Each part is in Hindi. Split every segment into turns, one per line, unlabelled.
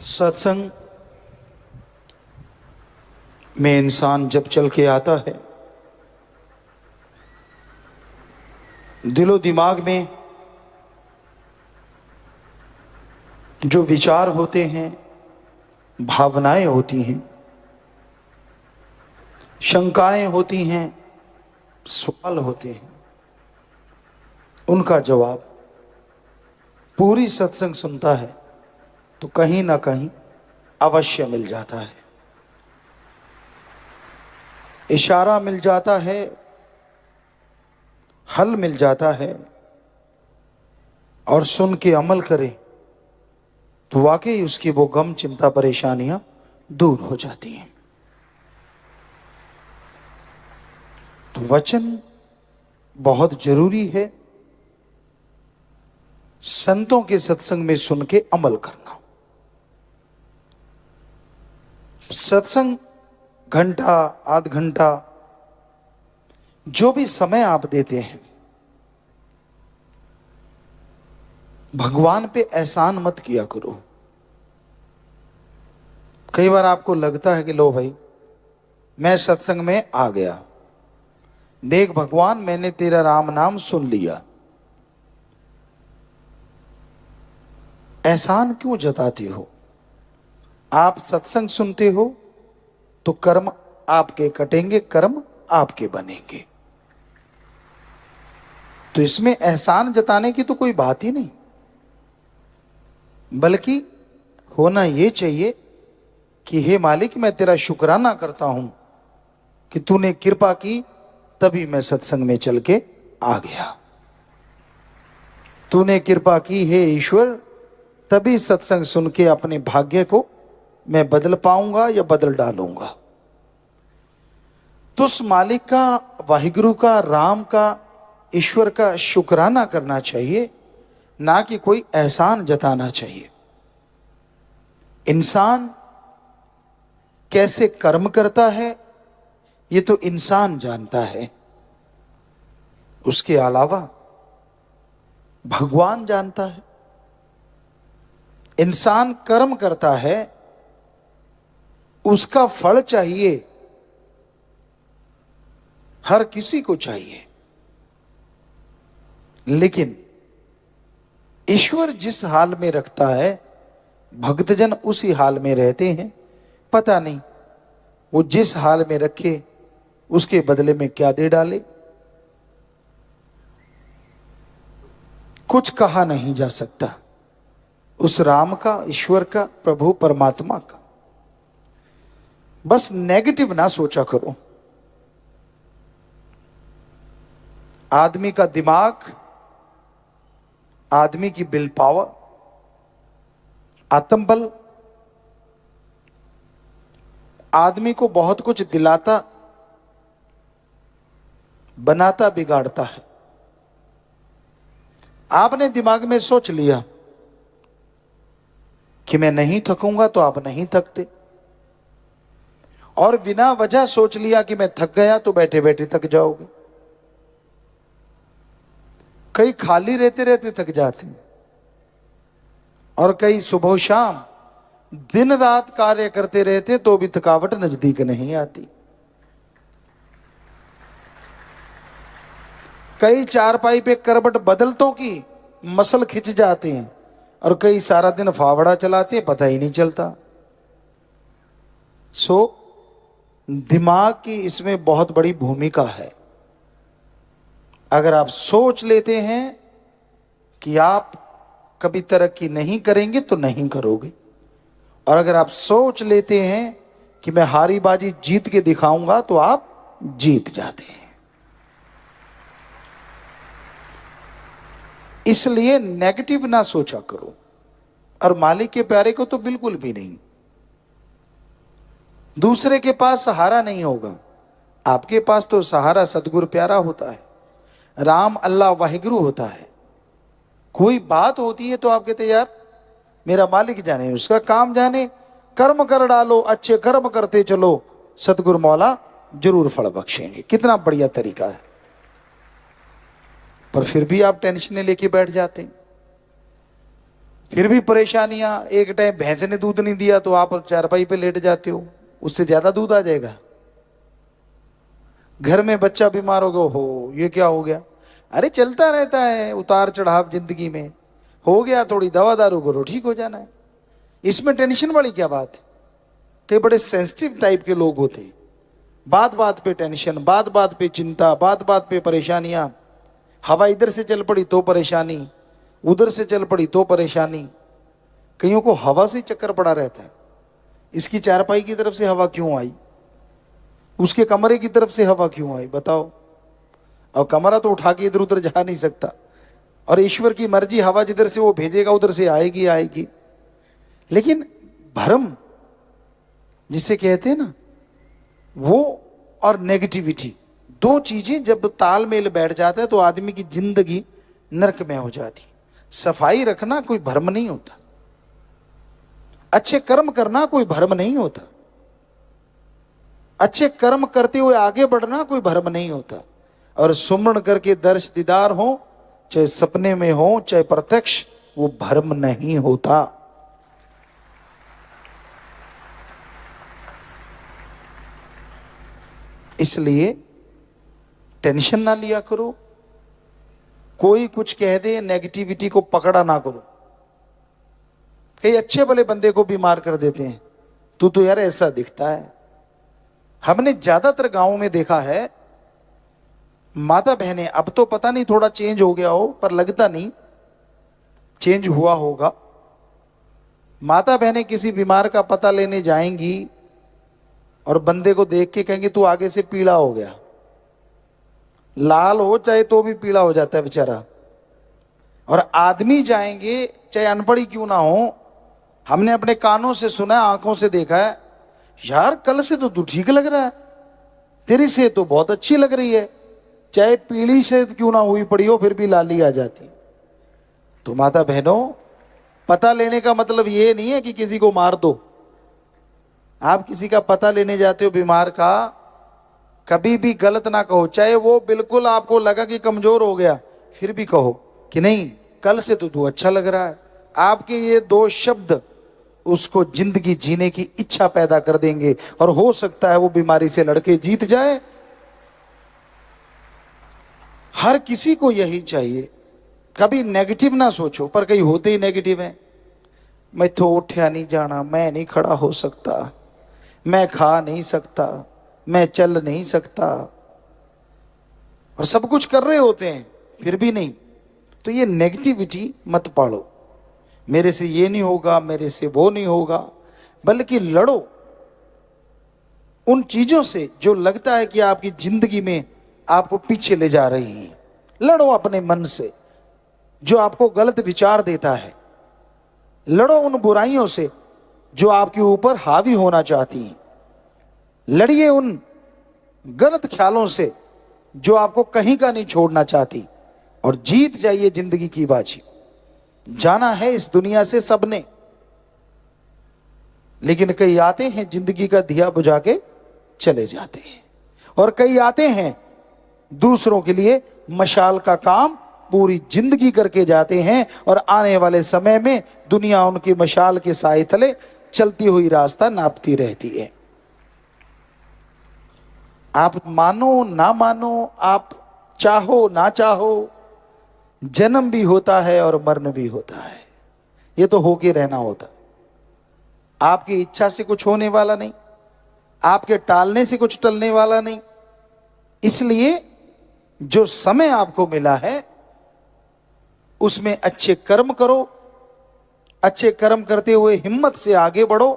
सत्संग में इंसान जब चल के आता है, दिलो दिमाग में जो विचार होते हैं, भावनाएं होती हैं, शंकाएं होती हैं, सवाल होते हैं, उनका जवाब पूरी सत्संग सुनता है तो कहीं ना कहीं अवश्य मिल जाता है। इशारा मिल जाता है, हल मिल जाता है, और सुन के अमल करे तो वाकई उसकी वो गम चिंता परेशानियां दूर हो जाती हैं। तो वचन बहुत जरूरी है। संतों के सत्संग में सुन के अमल करना। सत्संग घंटा आध घंटा जो भी समय आप देते हैं, भगवान पे एहसान मत किया करो। कई बार आपको लगता है कि लो भाई मैं सत्संग में आ गया, देख भगवान मैंने तेरा राम नाम सुन लिया। एहसान क्यों जताते हो? आप सत्संग सुनते हो तो कर्म आपके कटेंगे, कर्म आपके बनेंगे। तो इसमें एहसान जताने की तो कोई बात ही नहीं, बल्कि होना यह चाहिए कि हे मालिक मैं तेरा शुक्राना करता हूं कि तूने कृपा की, तभी मैं सत्संग में चल के आ गया। तूने कृपा की हे ईश्वर, तभी सत्संग सुन के अपने भाग्य को मैं बदल पाऊंगा या बदल डालूंगा। तो उस मालिक का, वाहिगुरु का, राम का, ईश्वर का शुक्राना करना चाहिए, ना कि कोई एहसान जताना चाहिए। इंसान कैसे कर्म करता है ये तो इंसान जानता है, उसके अलावा भगवान जानता है। इंसान कर्म करता है, उसका फल चाहिए, हर किसी को चाहिए, लेकिन ईश्वर जिस हाल में रखता है भक्तजन उसी हाल में रहते हैं। पता नहीं वो जिस हाल में रखे उसके बदले में क्या दे डाले, कुछ कहा नहीं जा सकता उस राम का, ईश्वर का, प्रभु परमात्मा का। बस नेगेटिव ना सोचा करो। आदमी का दिमाग, आदमी की विल पावर, आत्मबल आदमी को बहुत कुछ दिलाता, बनाता, बिगाड़ता है। आपने दिमाग में सोच लिया कि मैं नहीं थकूंगा तो आप नहीं थकते, और बिना वजह सोच लिया कि मैं थक गया तो बैठे बैठे थक जाओगे। कई खाली रहते रहते थक जाते हैं, और कई सुबह शाम दिन रात कार्य करते रहते तो भी थकावट नजदीक नहीं आती। कई चारपाई पे करवट बदलतों की मसल खिंच जाते हैं, और कई सारा दिन फावड़ा चलाते हैं, पता ही नहीं चलता। दिमाग की इसमें बहुत बड़ी भूमिका है। अगर आप सोच लेते हैं कि आप कभी तरक्की नहीं करेंगे तो नहीं करोगे, और अगर आप सोच लेते हैं कि मैं हारी बाजी जीत के दिखाऊंगा तो आप जीत जाते हैं। इसलिए नेगेटिव ना सोचा करो, और मालिक के प्यारे को तो बिल्कुल भी नहीं। दूसरे के पास सहारा नहीं होगा, आपके पास तो सहारा सतगुरु प्यारा होता है, राम, अल्लाह, वाहिगुरु होता है। कोई बात होती है तो आप कहते यार मेरा मालिक जाने, उसका काम जाने, कर्म कर डालो, अच्छे कर्म करते चलो, सतगुरु मौला जरूर फल बख्शेंगे। कितना बढ़िया तरीका है। पर फिर भी आप टेंशन लेके बैठ जाते हैं। फिर भी परेशानियां। एक टाइम भैंस ने दूध नहीं दिया तो आप चारपाई पे लेट जाते हो, उससे ज्यादा दूध आ जाएगा। घर में बच्चा बीमार हो गया, हो ये क्या हो गया, अरे चलता रहता है उतार चढ़ाव जिंदगी में, हो गया थोड़ी दवा दारू करो ठीक हो जाना है। इसमें टेंशन वाली क्या बात है। कई बड़े सेंसिटिव टाइप के लोग होते हैं, बात बात पे टेंशन, बात बात पे चिंता, बात बात पे परेशानियां। हवा इधर से चल पड़ी तो परेशानी, उधर से चल पड़ी तो परेशानी। कईयों को हवा से चक्कर पड़ा रहता है, इसकी चारपाई की तरफ से हवा क्यों आई, उसके कमरे की तरफ से हवा क्यों आई, बताओ। और कमरा तो उठा के इधर उधर जा नहीं सकता, और ईश्वर की मर्जी, हवा जिधर से वो भेजेगा उधर से आएगी आएगी। लेकिन भ्रम जिसे कहते हैं ना, वो और नेगेटिविटी, दो चीजें जब तालमेल बैठ जाता है तो आदमी की जिंदगी नरक में हो जाती। सफाई रखना कोई भ्रम नहीं होता, अच्छे कर्म करना कोई भ्रम नहीं होता, अच्छे कर्म करते हुए आगे बढ़ना कोई भ्रम नहीं होता। और सुमरण करके दर्श दीदार हो, चाहे सपने में हो चाहे प्रत्यक्ष, वो भ्रम नहीं होता। इसलिए टेंशन ना लिया करो, कोई कुछ कह दे नेगेटिविटी को पकड़ा ना करो। कई अच्छे भले बंदे को बीमार कर देते हैं, तू तो यार ऐसा दिखता है। हमने ज्यादातर गांवों में देखा है, माता बहनें, अब तो पता नहीं थोड़ा चेंज हो गया हो, पर लगता नहीं चेंज हुआ होगा। माता बहनें किसी बीमार का पता लेने जाएंगी और बंदे को देख के कहेंगे तू आगे से पीला हो गया, लाल हो चाहे तो भी पीला हो जाता है बेचारा। और आदमी जाएंगे चाहे अनपढ़ ही क्यों ना हो, हमने अपने कानों से सुना, आंखों से देखा है, यार कल से तो तू ठीक लग रहा है, तेरी सेहत तो बहुत अच्छी लग रही है, चाहे पीली सेहत क्यों ना हुई पड़ी हो फिर भी लाली आ जाती। तो माता बहनों, पता लेने का मतलब ये नहीं है कि किसी को मार दो। आप किसी का पता लेने जाते हो बीमार का, कभी भी गलत ना कहो, चाहे वो बिल्कुल आपको लगा कि कमजोर हो गया, फिर भी कहो कि नहीं कल से तो तू अच्छा लग रहा है। आपके ये दो शब्द उसको जिंदगी जीने की इच्छा पैदा कर देंगे, और हो सकता है वो बीमारी से लड़के जीत जाए। हर किसी को यही चाहिए, कभी नेगेटिव ना सोचो। पर कई होते ही नेगेटिव हैं, मैं तो उठा नहीं जाना, मैं नहीं खड़ा हो सकता, मैं खा नहीं सकता, मैं चल नहीं सकता, और सब कुछ कर रहे होते हैं फिर भी नहीं। तो ये नेगेटिविटी मत पालो, मेरे से ये नहीं होगा, मेरे से वो नहीं होगा, बल्कि लड़ो उन चीजों से जो लगता है कि आपकी जिंदगी में आपको पीछे ले जा रही हैं। लड़ो अपने मन से जो आपको गलत विचार देता है, लड़ो उन बुराइयों से जो आपके ऊपर हावी होना चाहती हैं, लड़िए उन गलत ख्यालों से जो आपको कहीं का नहीं छोड़ना चाहती, और जीत जाइए जिंदगी की बाजी। जाना है इस दुनिया से सबने, लेकिन कई आते हैं जिंदगी का दिया बुझा के चले जाते हैं, और कई आते हैं दूसरों के लिए मशाल का काम पूरी जिंदगी करके जाते हैं, और आने वाले समय में दुनिया उनकी मशाल के साए तले चलती हुई रास्ता नापती रहती है। आप मानो ना मानो, आप चाहो ना चाहो, जन्म भी होता है और मरण भी होता है, ये तो होके रहना होता है। आपकी इच्छा से कुछ होने वाला नहीं, आपके टालने से कुछ टलने वाला नहीं। इसलिए जो समय आपको मिला है उसमें अच्छे कर्म करो, अच्छे कर्म करते हुए हिम्मत से आगे बढ़ो,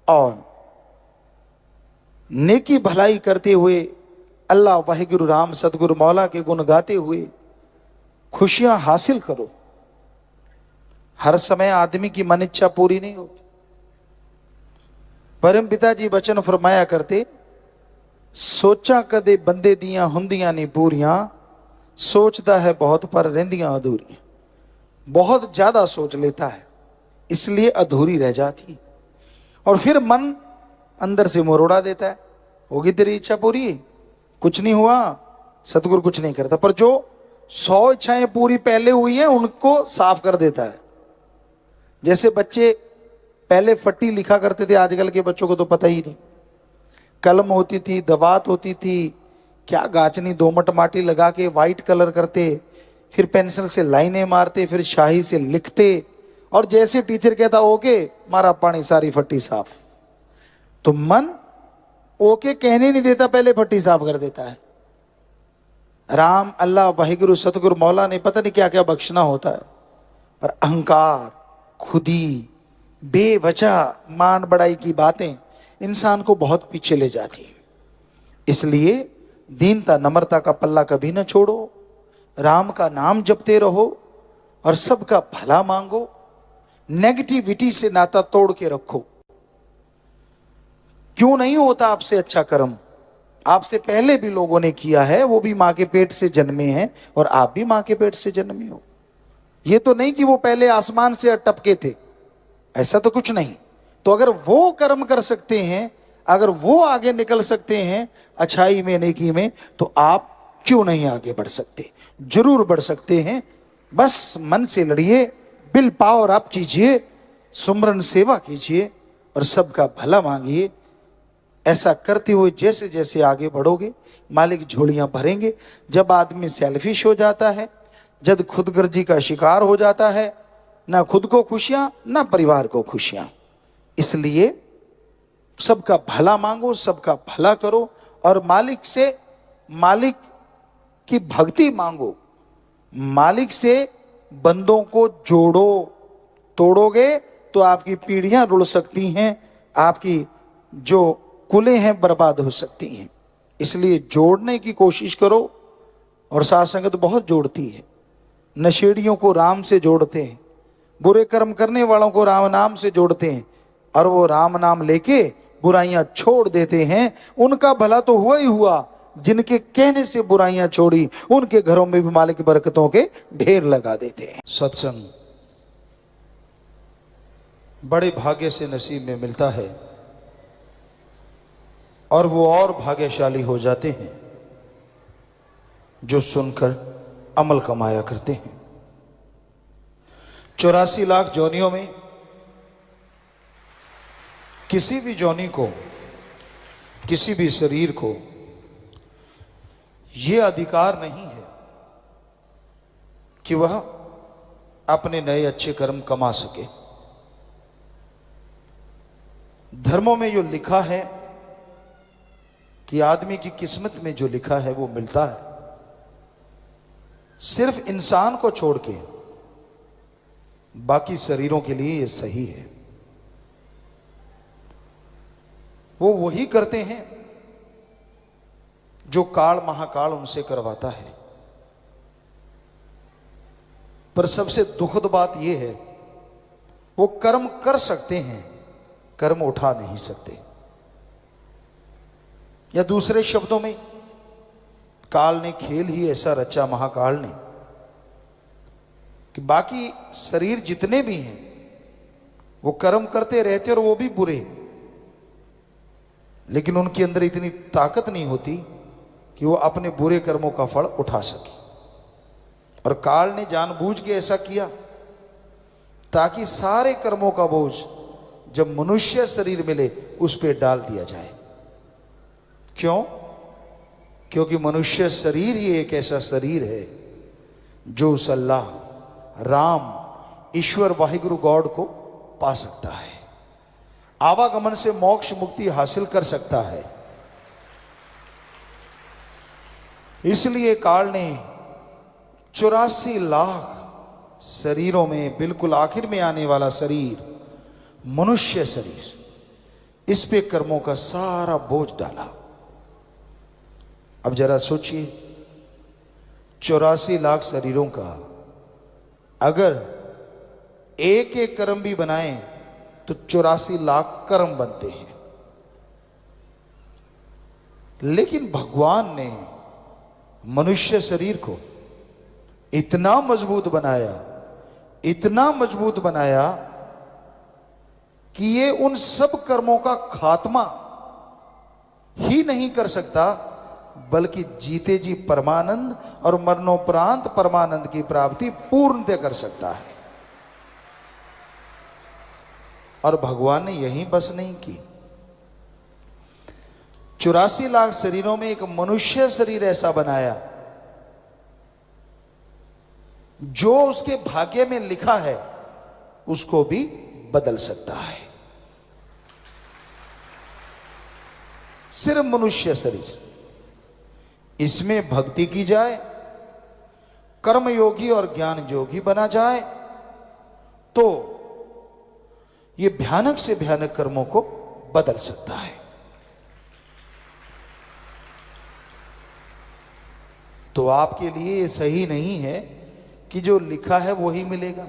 और नेकी भलाई करते हुए अल्लाह वाहिगुरु राम सतगुरु मौला के गुण गाते हुए खुशियां हासिल करो। हर समय आदमी की मन इच्छा पूरी नहीं होती। परम पिताजी वचन फरमाया करते, सोचा कदे बंदे दियां हुंदियां नहीं पूरियां, सोचता है बहुत पर रहंदियां अधूरियां। बहुत ज्यादा सोच लेता है इसलिए अधूरी रह जाती, और फिर मन अंदर से मरोड़ा देता है, होगी तेरी इच्छा पूरी, कुछ नहीं हुआ, सतगुरु कुछ नहीं करता। पर जो 100 इच्छाएं पूरी पहले हुई हैं उनको साफ कर देता है, जैसे बच्चे पहले फट्टी लिखा करते थे, आजकल के बच्चों को तो पता ही नहीं। कलम होती थी, दवात होती थी, क्या गाचनी दोमट माटी लगा के वाइट कलर करते, फिर पेंसिल से लाइनें मारते, फिर शाही से लिखते, और जैसे टीचर कहता ओके, मारा पानी, सारी फट्टी साफ। तो मन ओके कहने नहीं देता, पहले फट्टी साफ कर देता है। राम, अल्लाह, वाहिगुरु, सतगुरु, मौला ने पता नहीं क्या क्या बख्शना होता है, पर अहंकार, खुदी, बेवजह मान बढ़ाई की बातें इंसान को बहुत पीछे ले जाती हैं। इसलिए दीनता, नम्रता का पल्ला कभी ना छोड़ो, राम का नाम जपते रहो और सबका भला मांगो। नेगेटिविटी से नाता तोड़ के रखो। क्यों नहीं होता आपसे अच्छा कर्म? आपसे पहले भी लोगों ने किया है, वो भी मां के पेट से जन्मे हैं और आप भी मां के पेट से जन्मे हो। ये तो नहीं कि वो पहले आसमान से टपके थे, ऐसा तो कुछ नहीं। तो अगर वो कर्म कर सकते हैं, अगर वो आगे निकल सकते हैं अच्छाई में, नेकी में, तो आप क्यों नहीं आगे बढ़ सकते? जरूर बढ़ सकते हैं। बस मन से लड़िए, बिल पावर आप कीजिए, सुमरन सेवा कीजिए और सबका भला मांगिए। ऐसा करते हुए जैसे जैसे आगे बढ़ोगे, मालिक झोलियां भरेंगे। जब आदमी सेल्फिश हो जाता है, जब खुदगर्जी का शिकार हो जाता है, ना खुद को खुशियां ना परिवार को खुशियां। इसलिए सबका भला मांगो, सबका भला करो और मालिक से, मालिक की भक्ति मांगो, मालिक से बंदों को जोड़ो। तोड़ोगे तो आपकी पीढ़ियां रुड़ सकती हैं, आपकी जो कुलें हैं बर्बाद हो सकती हैं। इसलिए जोड़ने की कोशिश करो। और साथ संगत बहुत जोड़ती है। नशेड़ियों को राम से जोड़ते हैं, बुरे कर्म करने वालों को राम नाम से जोड़ते हैं, और वो राम नाम लेके बुराइयां छोड़ देते हैं। उनका भला तो हुआ ही हुआ, जिनके कहने से बुराइयां छोड़ी, उनके घरों में भी मालिक बरकतों के ढेर लगा देते हैं। सत्संग बड़े भाग्य से नसीब में मिलता है और वो और भाग्यशाली हो जाते हैं जो सुनकर अमल कमाया करते हैं। 84 लाख जोनियों में किसी भी जोनी को, किसी भी शरीर को यह अधिकार नहीं है कि वह अपने नए अच्छे कर्म कमा सके। धर्मों में जो लिखा है कि आदमी की किस्मत में जो लिखा है वो मिलता है। सिर्फ इंसान को छोड़ के बाकी शरीरों के लिए ये सही है। वो वही करते हैं जो काल महाकाल उनसे करवाता है। पर सबसे दुखद बात यह है, वो कर्म कर सकते हैं, कर्म उठा नहीं सकते। या दूसरे शब्दों में, काल ने खेल ही ऐसा रचा, महाकाल ने, कि बाकी शरीर जितने भी हैं वो कर्म करते रहते और वो भी बुरे, लेकिन उनके अंदर इतनी ताकत नहीं होती कि वो अपने बुरे कर्मों का फल उठा सके। और काल ने जानबूझ के ऐसा किया ताकि सारे कर्मों का बोझ जब मनुष्य शरीर मिले उस पे डाल दिया जाए। क्यों? क्योंकि मनुष्य शरीर ही एक ऐसा शरीर है जो उस अल्लाह, राम, ईश्वर, वाहिगुरु गॉड को पा सकता है, आवागमन से मोक्ष मुक्ति हासिल कर सकता है। इसलिए काल ने 84 लाख शरीरों में बिल्कुल आखिर में आने वाला शरीर, मनुष्य शरीर, इस पे कर्मों का सारा बोझ डाला। अब जरा सोचिए, 84 लाख शरीरों का अगर एक एक कर्म भी बनाएं तो 84 लाख कर्म बनते हैं। लेकिन भगवान ने मनुष्य शरीर को इतना मजबूत बनाया, इतना मजबूत बनाया कि ये उन सब कर्मों का खात्मा ही नहीं कर सकता, बल्कि जीते जी परमानंद और मरणोपरांत परमानंद की प्राप्ति पूर्णतः कर सकता है। और भगवान ने यहीं बस नहीं की। 84 लाख शरीरों में एक मनुष्य शरीर ऐसा बनाया जो उसके भाग्य में लिखा है उसको भी बदल सकता है। सिर्फ मनुष्य शरीर, इसमें भक्ति की जाए, कर्म योगी और ज्ञान योगी बना जाए तो ये भयानक से भयानक कर्मों को बदल सकता है। तो आपके लिए ये सही नहीं है कि जो लिखा है वो ही मिलेगा।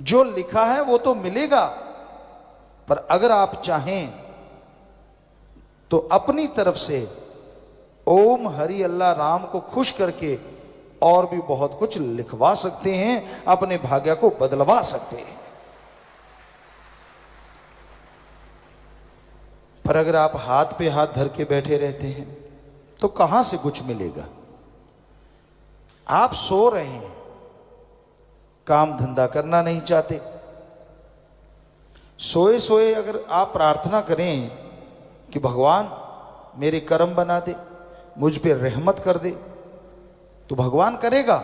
जो लिखा है वो तो मिलेगा, पर अगर आप चाहें तो अपनी तरफ से ओम हरि अल्लाह राम को खुश करके और भी बहुत कुछ लिखवा सकते हैं, अपने भाग्य को बदलवा सकते हैं। पर अगर आप हाथ पे हाथ धर के बैठे रहते हैं तो कहां से कुछ मिलेगा। आप सो रहे हैं, काम धंधा करना नहीं चाहते, सोए सोए अगर आप प्रार्थना करें कि भगवान मेरे कर्म बना दे, मुझ पे रहमत कर दे, तो भगवान करेगा,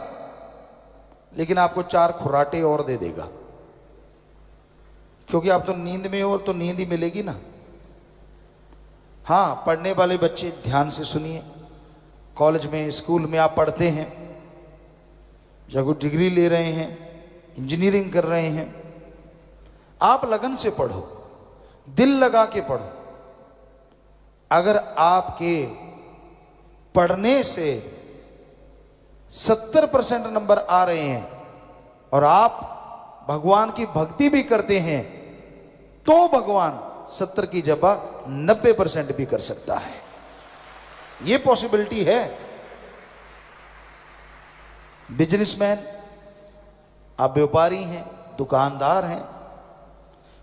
लेकिन आपको 4 खुराटे और दे देगा, क्योंकि आप तो नींद में हो और तो नींद ही मिलेगी ना। हाँ, पढ़ने वाले बच्चे ध्यान से सुनिए, कॉलेज में स्कूल में आप पढ़ते हैं या कोई डिग्री ले रहे हैं, इंजीनियरिंग कर रहे हैं, आप लगन से पढ़ो, दिल लगा के पढ़ो। अगर आपके पढ़ने से 70% नंबर आ रहे हैं और आप भगवान की भक्ति भी करते हैं तो भगवान 70 की जगह 90% भी कर सकता है। यह पॉसिबिलिटी है। बिजनेसमैन, आप व्यापारी हैं, दुकानदार हैं,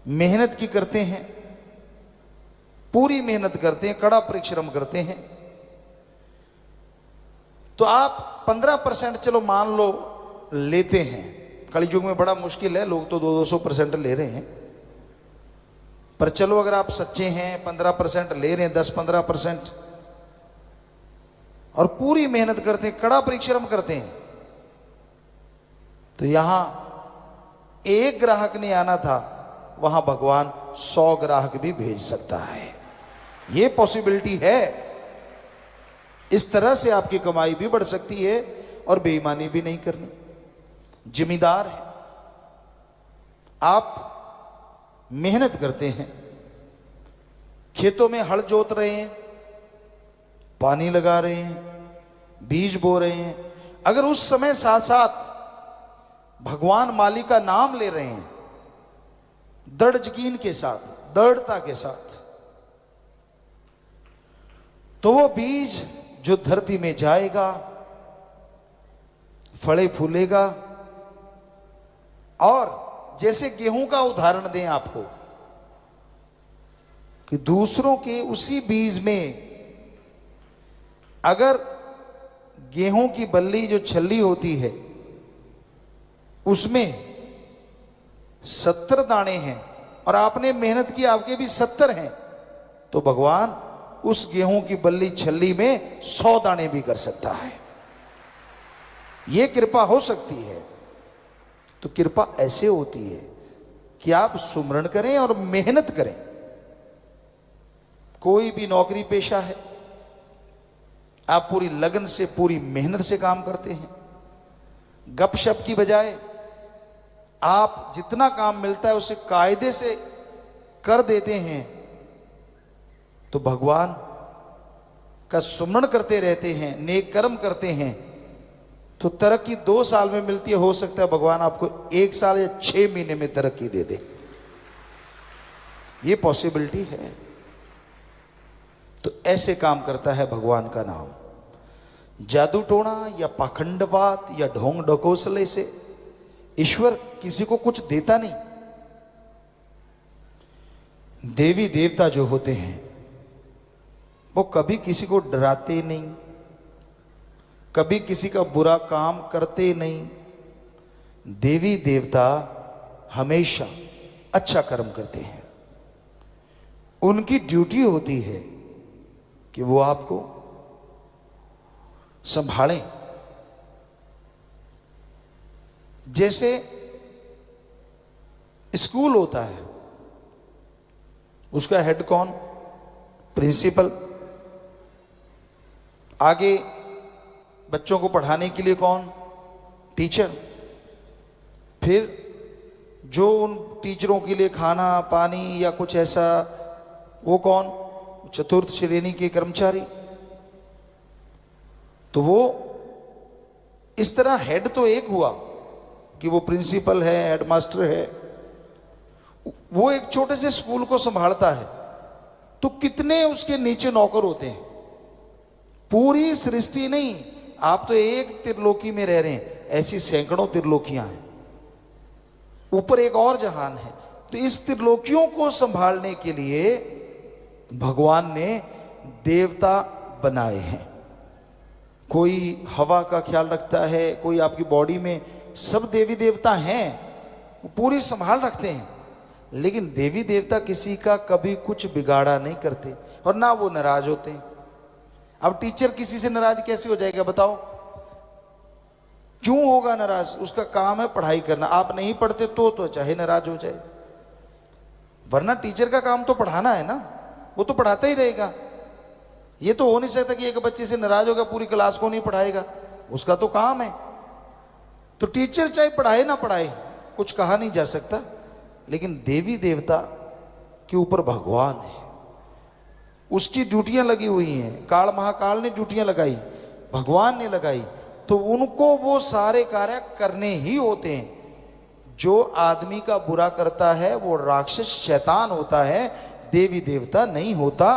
मेहनत की करते हैं, पूरी मेहनत करते हैं, कड़ा परिश्रम करते हैं, तो आप 15% चलो मान लो लेते हैं। कलयुग में बड़ा मुश्किल है, लोग तो 200% ले रहे हैं, पर चलो अगर आप सच्चे हैं 15% ले रहे हैं, 10-15% और पूरी मेहनत करते हैं, कड़ा परिश्रम करते हैं, तो यहां एक ग्राहक नहीं आना था, वहां भगवान 100 ग्राहक भी भेज सकता है। यह पॉसिबिलिटी है। इस तरह से आपकी कमाई भी बढ़ सकती है और बेईमानी भी नहीं करनी। जिम्मेदार है, आप मेहनत करते हैं, खेतों में हल जोत रहे हैं, पानी लगा रहे हैं, बीज बो रहे हैं, अगर उस समय साथ साथ भगवान मालिक का नाम ले रहे हैं, दृढ़ यकीन के साथ, दृढ़ता के साथ, तो वो बीज जो धरती में जाएगा, फले फूलेगा। और जैसे गेहूं का उदाहरण दें आपको, कि दूसरों के उसी बीज में अगर गेहूं की बल्ली जो छल्ली होती है उसमें 70 दाने हैं और आपने मेहनत की, आपके भी 70 हैं, तो भगवान उस गेहूं की बल्ली छल्ली में 100 दाने भी कर सकता है। यह कृपा हो सकती है। तो कृपा ऐसे होती है कि आप सुमरण करें और मेहनत करें। कोई भी नौकरी पेशा है, आप पूरी लगन से, पूरी मेहनत से काम करते हैं, गपशप की बजाय आप जितना काम मिलता है उसे कायदे से कर देते हैं, तो भगवान का सुमरण करते रहते हैं, नेक कर्म करते हैं, तो तरक्की 2 साल में मिलती है। हो सकता है भगवान आपको 1 साल या 6 महीने में तरक्की दे दे। ये पॉसिबिलिटी है। तो ऐसे काम करता है भगवान का नाम। जादू टोना या पाखंडवाद या ढोंग ढकोसले से ईश्वर किसी को कुछ देता नहीं। देवी देवता जो होते हैं वो कभी किसी को डराते नहीं, कभी किसी का बुरा काम करते नहीं। देवी देवता हमेशा अच्छा कर्म करते हैं, उनकी ड्यूटी होती है कि वो आपको संभालें। जैसे स्कूल होता है, उसका हेड कौन? प्रिंसिपल। आगे बच्चों को पढ़ाने के लिए कौन? टीचर। फिर जो उन टीचरों के लिए खाना पानी या कुछ ऐसा, वो कौन? चतुर्थ श्रेणी के कर्मचारी। तो वो इस तरह हेड तो एक हुआ कि वो प्रिंसिपल है, हेडमास्टर है, वो एक छोटे से स्कूल को संभालता है, तो कितने उसके नीचे नौकर होते हैं? पूरी सृष्टि नहीं, आप तो एक त्रिलोकी में रह रहे हैं, ऐसी सैकड़ों त्रिलोकियां हैं, ऊपर एक और जहान है। तो इस त्रिलोकियों को संभालने के लिए भगवान ने देवता बनाए हैं। कोई हवा का ख्याल रखता है, कोई आपकी बॉडी में, सब देवी देवता हैं, वो पूरी संभाल रखते हैं। लेकिन देवी देवता किसी का कभी कुछ बिगाड़ा नहीं करते और ना वो नाराज होते हैं। अब टीचर किसी से नाराज कैसे हो जाएगा बताओ? क्यों होगा नाराज? उसका काम है पढ़ाई करना, आप नहीं पढ़ते तो चाहे नाराज हो जाए, वरना टीचर का काम तो पढ़ाना है ना, वो तो पढ़ाता ही रहेगा। ये तो हो नहीं सकता कि एक बच्चे से नाराज होगा पूरी क्लास को नहीं पढ़ाएगा, उसका तो काम है। तो टीचर चाहे पढ़ाए ना पढ़ाए, कुछ कहा नहीं जा सकता, लेकिन देवी देवता के ऊपर भगवान है, उसकी ड्यूटियां लगी हुई हैं। काल महाकाल ने ड्यूटियां लगाई, भगवान ने लगाई, तो उनको वो सारे कार्य करने ही होते हैं। जो आदमी का बुरा करता है वो राक्षस शैतान होता है, देवी देवता नहीं होता।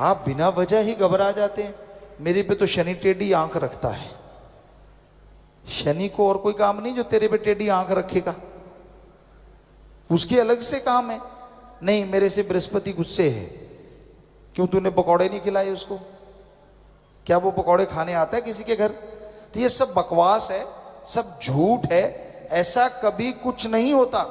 आप बिना वजह ही घबरा जाते हैं। मेरे पे तो शनि टेढ़ी आंख रखता है। शनि को और कोई काम नहीं जो तेरे पे टेढ़ी आंख रखेगा, उसके अलग से काम है। नहीं, मेरे से बृहस्पति गुस्से है, क्यों तूने पकौड़े नहीं खिलाए उसको? क्या वो पकौड़े खाने आता है किसी के घर? तो ये सब बकवास है, सब झूठ है, ऐसा कभी कुछ नहीं होता।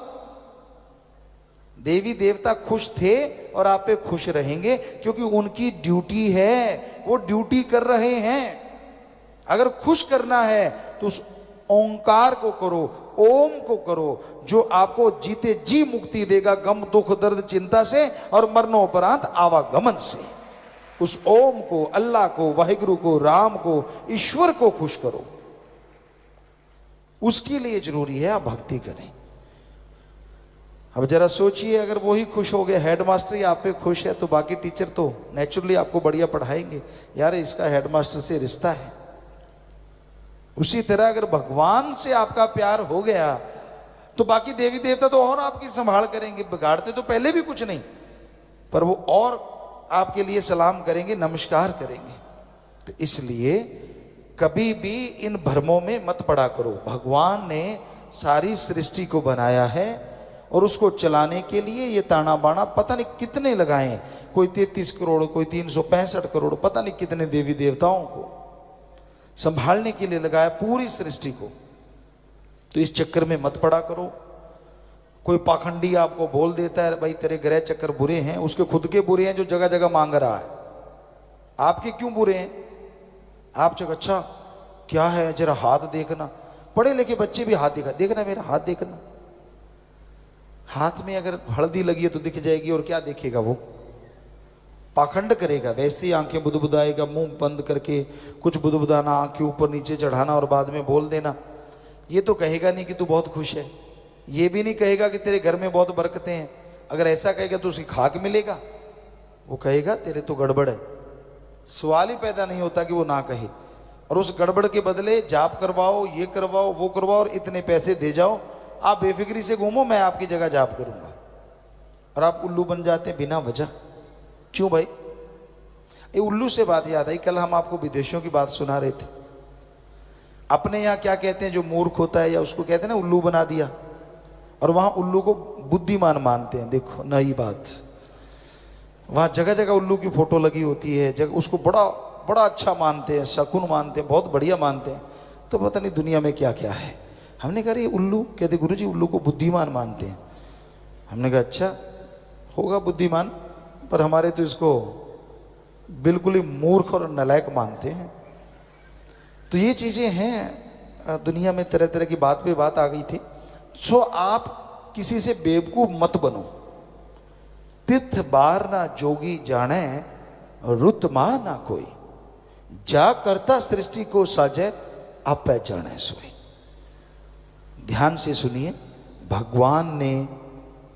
देवी देवता खुश थे और आप पे खुश रहेंगे, क्योंकि उनकी ड्यूटी है, वो ड्यूटी कर रहे हैं। अगर खुश करना है तो उस ओंकार को करो, ओम को करो, जो आपको जीते जी मुक्ति देगा गम दुख दर्द चिंता से और मरणोपरांत आवागमन से। उस ओम को, अल्लाह को, वाहिगुरु को, राम को, ईश्वर को खुश करो। उसके लिए जरूरी है आप भक्ति करें। अब जरा सोचिए, अगर वो ही खुश हो गया, हेडमास्टर ही आप पे खुश है, तो बाकी टीचर तो नेचुरली आपको बढ़िया पढ़ाएंगे। यार इसका हेडमास्टर से रिश्ता है। उसी तरह अगर भगवान से आपका प्यार हो गया तो बाकी देवी देवता तो और आपकी संभाल करेंगे। बिगाड़ते तो पहले भी कुछ नहीं, पर वो और आपके लिए सलाम करेंगे, नमस्कार करेंगे। तो इसलिए कभी भी इन भ्रमों में मत पड़ा करो। भगवान ने सारी सृष्टि को बनाया है और उसको चलाने के लिए ये ताना बाना पता नहीं कितने लगाए, कोई 33 करोड़, कोई 365 करोड़, पता नहीं कितने देवी देवताओं को संभालने के लिए लगाया पूरी सृष्टि को। तो इस चक्कर में मत पड़ा करो। कोई पाखंडी आपको बोल देता है भाई तेरे ग्रह चक्कर बुरे हैं, उसके खुद के बुरे हैं जो जगह जगह मांग रहा है। आपके क्यों बुरे हैं? आप चक अच्छा क्या है, जरा हाथ देखना। पढ़े लिखे बच्चे भी हाथ देखना मेरा हाथ देखना। हाथ में अगर हल्दी लगी है तो दिख जाएगी, और क्या देखेगा वो? पाखंड करेगा। वैसे ही आंखें बुदबुदाएगा, मुंह बंद करके कुछ बुदबुदाना, आंखें ऊपर नीचे चढ़ाना और बाद में बोल देना। ये तो कहेगा नहीं कि तू बहुत खुश है, ये भी नहीं कहेगा कि तेरे घर में बहुत बरकतें हैं। अगर ऐसा कहेगा तो उसे खाक मिलेगा, वो कहेगा तेरे तो गड़बड़ है। सवाल ही पैदा नहीं होता कि वो ना कहे। और उस गड़बड़ के बदले जाप करवाओ, ये करवाओ, वो करवाओ और इतने पैसे दे जाओ, आप बेफिक्री से घूमो, मैं आपकी जगह जाप करूंगा। और आप उल्लू बन जाते हैं बिना वजह। क्यों भाई? ये उल्लू से बात याद आई, कल हम आपको विदेशों की बात सुना रहे थे। अपने यहाँ क्या कहते हैं, जो मूर्ख होता है या उसको कहते हैं ना उल्लू बना दिया, और वहां उल्लू को बुद्धिमान मानते हैं। देखो नई बात, वहां जगह जगह उल्लू की फोटो लगी होती है, जगह उसको बड़ा बड़ा अच्छा मानते हैं, शकुन मानते हैं, बहुत बढ़िया मानते हैं। तो पता नहीं दुनिया में क्या क्या है। हमने कहा ये उल्लू, कहते गुरुजी उल्लू को बुद्धिमान मानते हैं। हमने कहा अच्छा होगा बुद्धिमान, पर हमारे तो इसको बिल्कुल ही मूर्ख और नालायक मानते हैं। तो ये चीजें हैं दुनिया में, तरह तरह की बात पे बात आ गई थी। सो आप किसी से बेवकूफ मत बनो। तिथ बार ना जोगी जाने रुत मा ना कोई, जा करता सृष्टि को साजे आप पहचाने सोई। ध्यान से सुनिए, भगवान ने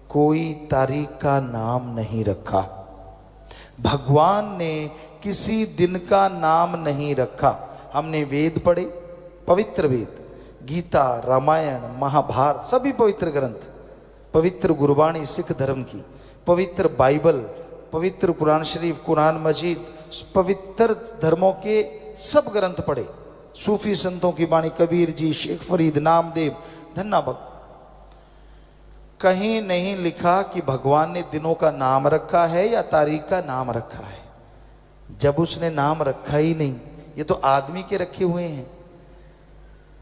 कोई तारीख का नाम नहीं रखा, भगवान ने किसी दिन का नाम नहीं रखा। हमने वेद पढ़े, पवित्र वेद, गीता, रामायण, महाभारत, सभी पवित्र ग्रंथ, पवित्र गुरबाणी सिख धर्म की, पवित्र बाइबल, पवित्र कुरान शरीफ, कुरान मजीद, पवित्र धर्मों के सब ग्रंथ पढ़े, सूफी संतों की वाणी, कबीर जी, शेख फरीद, नामदेव, धन्ना भक्त। कहीं नहीं लिखा कि भगवान ने दिनों का नाम रखा है या तारीख का नाम रखा है। जब उसने नाम रखा ही नहीं, ये तो आदमी के रखे हुए हैं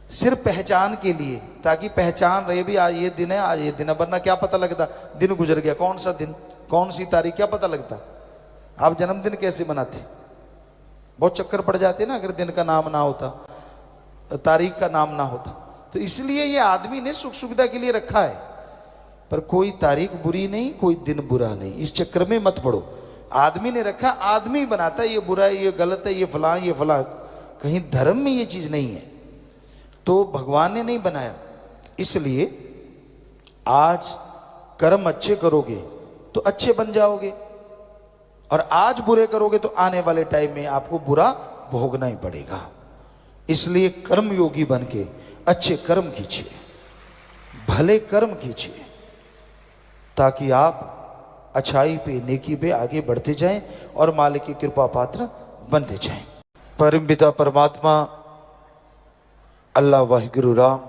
सिर्फ पहचान के लिए, ताकि पहचान रहे भी आज ये दिन है, आज ये दिन है, वरना क्या पता लगता दिन गुजर गया, कौन सा दिन, कौन सी तारीख, क्या पता लगता। आप जन्मदिन कैसे मनाते, बहुत चक्कर पड़ जाते ना अगर दिन का नाम ना होता, तारीख का नाम ना होता। तो इसलिए ये आदमी ने सुख सुविधा के लिए रखा है, पर कोई तारीख बुरी नहीं, कोई दिन बुरा नहीं, इस चक्कर में मत पड़ो। आदमी ने रखा, आदमी बनाता है ये बुरा है, ये गलत है, ये फलां, ये फलां, कहीं धर्म में ये चीज नहीं है, तो भगवान ने नहीं बनाया। इसलिए आज कर्म अच्छे करोगे तो अच्छे बन जाओगे, और आज बुरे करोगे तो आने वाले टाइम में आपको बुरा भोगना ही पड़ेगा। इसलिए कर्म योगी बन के अच्छे कर्म कीजिए, भले कर्म कीजिए, ताकि आप अच्छाई पे, नेकी पे आगे बढ़ते जाएं और मालिक की कृपा पात्र बनते जाएं। परम पिता परमात्मा अल्लाह वाहिगुरु राम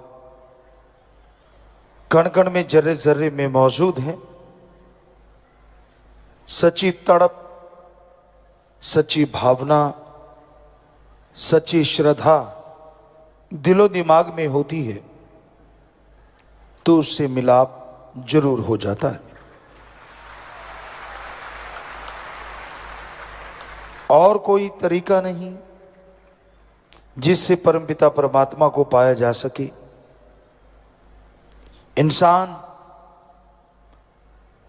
कण कण में, जर्रे जर्रे में मौजूद है। सच्ची तड़प, सच्ची भावना, सच्ची श्रद्धा दिलो दिमाग में होती है तो उससे मिलाप जरूर हो जाता है। और कोई तरीका नहीं जिससे परमपिता परमात्मा को पाया जा सके। इंसान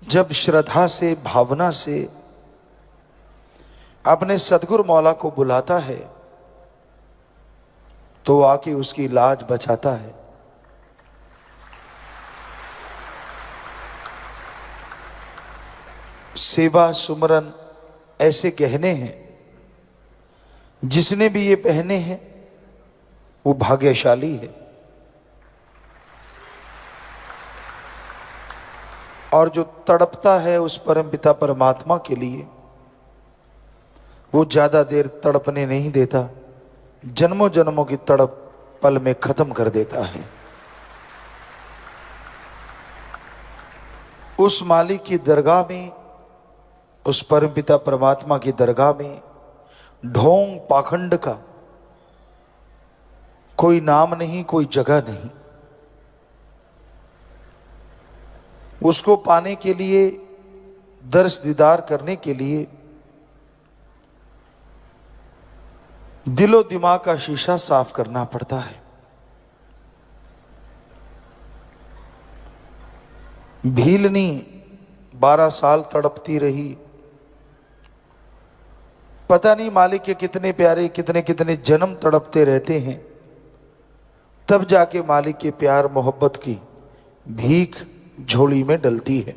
जब श्रद्धा से, भावना से अपने सदगुरु मौला को बुलाता है तो आके उसकी लाज बचाता है। सेवा सुमरन ऐसे गहने हैं, जिसने भी ये पहने हैं वो भाग्यशाली है। और जो तड़पता है उस परमपिता परमात्मा के लिए, वो ज्यादा देर तड़पने नहीं देता, जन्मों जन्मों की तड़प पल में खत्म कर देता है। उस मालिक की दरगाह में, उस परमपिता परमात्मा की दरगाह में ढोंग पाखंड का कोई नाम नहीं, कोई जगह नहीं। उसको पाने के लिए, दर्श दीदार करने के लिए दिलो दिमाग का शीशा साफ करना पड़ता है। भीलनी 12 साल तड़पती रही, पता नहीं मालिक के कितने प्यारे, कितने कितने जन्म तड़पते रहते हैं, तब जाके मालिक के प्यार मोहब्बत की भीख झोली में डलती है।